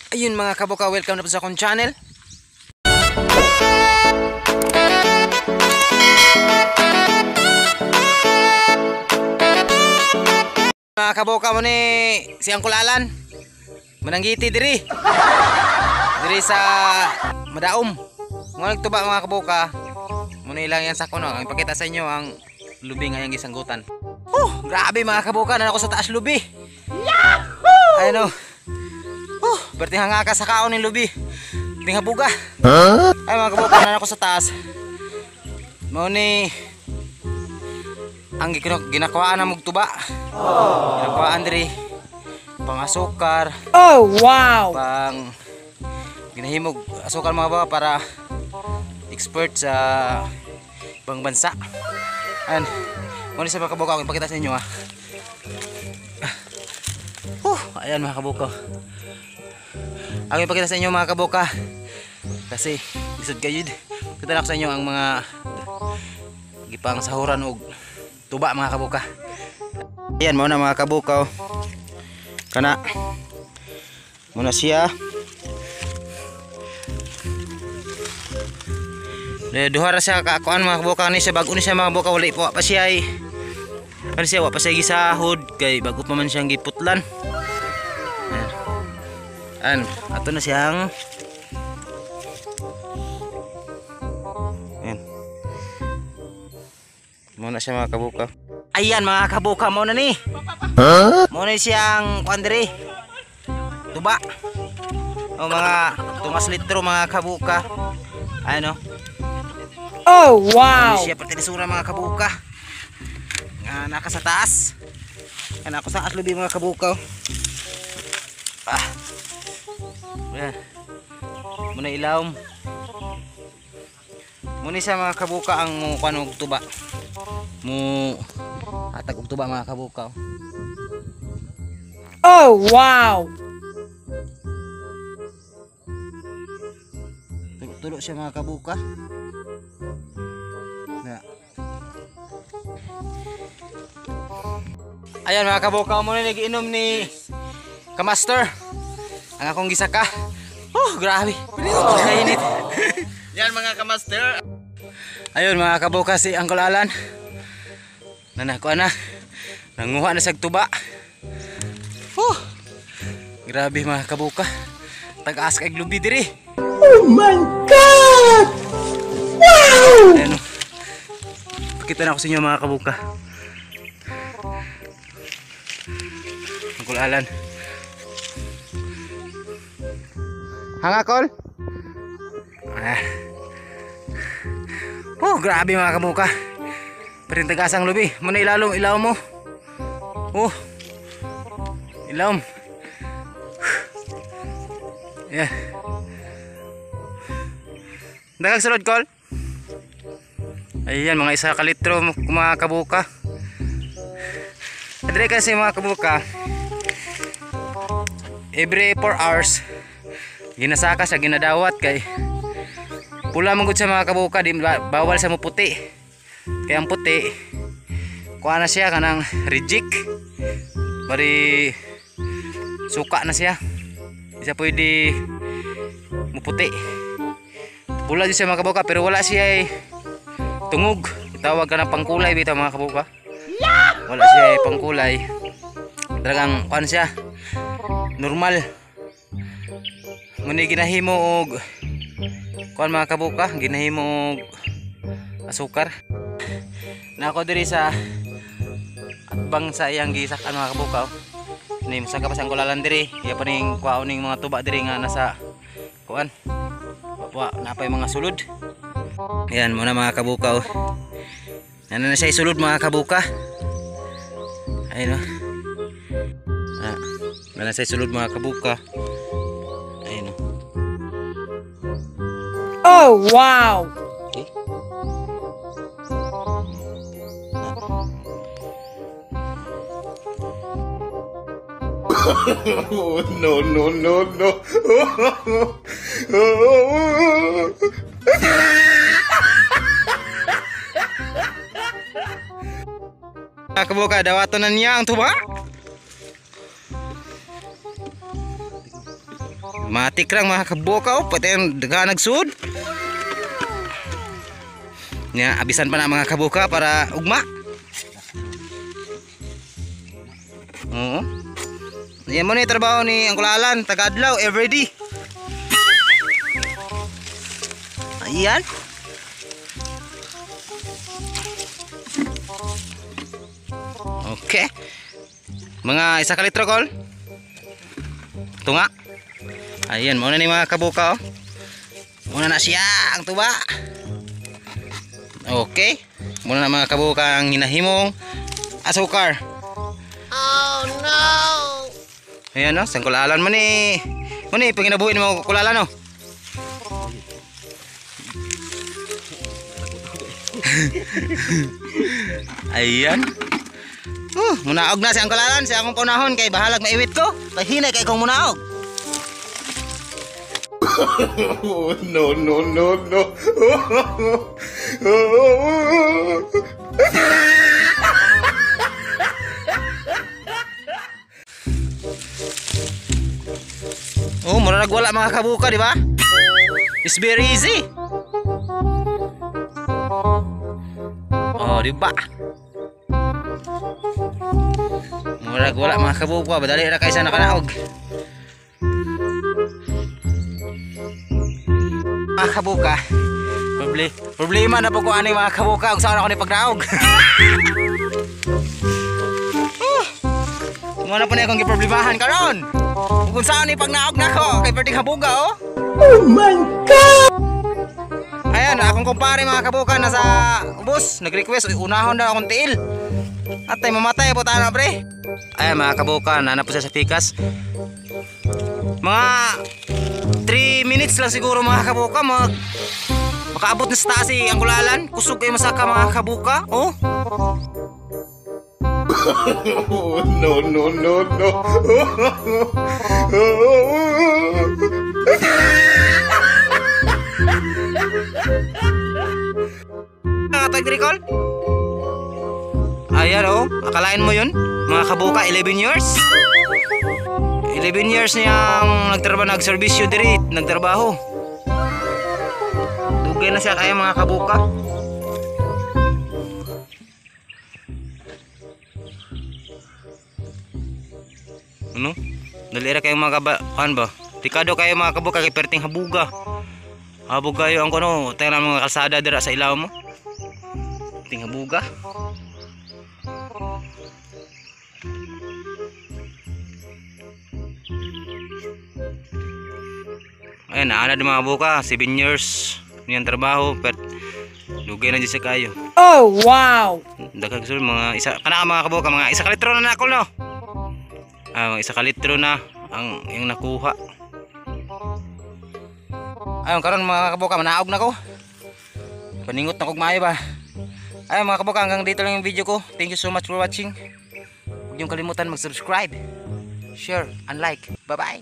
Ayun mga kabuka, welcome na po sa akong channel. Mga kabuka mo ni siyang kulalan. Mananggiti diri. Diri sa Madaom. Ngunit tuba mga kabuka. Muna ilang yan sa kuno. Ang ipakita sa inyo ang lubi ngayong gisanggutan. Grabe mga kabuka, na ako sa taas lubi. Yahoo! Ayun o. Berarti hanga ka sa kaon ni lubi. Tingha buga. Ay mga kabuka, na ako sa taas. Muna ang ginakwaan na magtuba. Ginakwaan diri pang asukar. Oh wow! Pang ginahimog asukar mga baba para expert sa ibang bansa. Ayan. Muna sa mga kabuka, ipakita sa inyo ha. Ayan mga kabuka. Ako ipakita sa inyo mga kabuka. Kasi lisod kayo. Kita na ko sa inyo ang mga gipang sahuran o tuba mga kabuka. Ayan muna mga kabuka. Kana muna siya. Duha ra siya kakuan mga kabuka ni siya bago ni siya mga kabuka, wala po pa siya ay kasi siya wa pa siya gisahod kay bago pa man siyang giputlan. Ayan, ato na siyang ayan. Muna siya mga kabuka. Ayan mga kabuka, muna ni muna siyang kuandiri tuba o mga tumas litro mga kabuka. Ano? Oh wow! Siya pertenisura mga kabuka. Naka sa taas. Ako sa taas lubi mga kabuka. Ayan. Muna ilawom. Muna siya mga kabuka ang mukha og tuba. Mu atag og tuba mga kabuka. Oh wow! Tulo siya mga kabuka. Ayan mga kabuka, muna nagiinom ni Kamaster ang akong gisaka. Grabe. Kainit. Yan mga Kamaster. Ayun mga kabuka, si Uncle Alan nanako na. Nanguha na sa tuba. Grabe mga kabuka. Tag-as kay lubi diri. Oh my God! Wow! Ayan, pakita na ako sa inyo mga kabuka. Uncle Alan. Hanga Kol? Grabe mga kabuka. Perintagasang lubi. Muna ilalom, ilaw mo. Ilawom. Yeah. Dagang sulod Kol. Ayan mga isa kalitro mga kabuka. Adre kasi mga kabuka, every 4 hours ginasaka siya, ginadawat kay pula man gud sa mga kabuka, di bawal sa mo puti. Kay ang puti kuha na siya kanang reject. Bari suka na siya. Di siya pwede mo puti. Pula di siya mga kabuka pero wala siya tungog. Itawag ka ng pangkulay bitaw mga kabuka. Wala siya pangkulay. Talagang kuan siya normal. Muna ginahimo og kuan mga kabuka, ginahimo og asukar. Na ako diri sa atbang sa iyang gisakan mga kabuka. Ni masaka pa sang kulalan diri. Iya pa ning kuaon ning mga tuba diri nga nasa kuan. Wa napay mga sulod. Ayan muna mga kabuka. Nana na siya isulod mga kabuka. Ayun o. Nana siya isulod mga kabuka. Ayun o. Oh wow! Okay. No, no, no, no. Kabuka, dawaton na niya ang tuba. Matik rang mga kabuka oh, pati yung daga nagsud. Nya abisan pa na mga kabuka para ugma. Oo. Yan mo ni trabaho ni Uncle Alan, taga-adlaw everyday. Ayan. Okay. Mga 1 ka litro kol. Tunga. Ayan, muna ni mga kabuka oh. Muna na siya ang tuba. Okay. Muna na mga kabuka ang hinahimong asukar. Oh no! Ayan no, sang kulalan mo ni. Muna panginabuhin mo kulalan no. Ayan. Munaog na si ang kulalan, si akong punahon kay bahalag maiwit ko. Pahinay kay kong munaog. Oh, no, no, no, no. Oh, mura nagwala mga kabuka, di ba? It's very easy. Oh, di ba? Mura nagwala mga kabuka, badali ra kaysa nakanaog. Mga kabuka, problema na po ko ani mga kabuka kung saan ako ni pagnaog. Muna po na akong giproblemahan karon. Kung saan ni pagnaog na ko kay perting habuga oh. Oh my God! Ayan, akong kumpare mga kabuka nasa ubos, nag-request unahon daw akong tiil. Atay mamatay po tayo na pre. Ayan mga kabuka, nanap po siya sa pikas. Mga 3 minutes lang siguro mga kabuka makaabot na sa taas si ang kulalan. Kusog kayo masaka mga kabuka oh. Oh, no, no, no, no. Nakatag-recall? Ayan oh, akalain mo yun mga kabuka, 11 years 11 years niyang nagservisyo diri, nagtrabaho. Dugay na siya kaya mga kabuka. Ano? Dalira kayo mga kan ba? Tikado kayo mga kabuka kay perting habuga. Habog kayo ang kuno, tayo mga kalsada dira sa ilaw mo. Perting habuga. Ayan, naana din mga kabuka, 7 years niyang trabaho, pero lugay na dyan sa kayo. Oh wow! Daghang sul mga isa kana mga kabuka, mga 1 ka litro na nakol no. Mga 1 ka litro na ang yung nakuha. Ayun karon mga kabuka, manaog na ko. Paningot na kog maayo ba. Ayun mga kabuka, hanggang dito lang yung video ko. Thank you so much for watching. Huwag niyong kalimutan mag-subscribe, share, and like. Bye bye.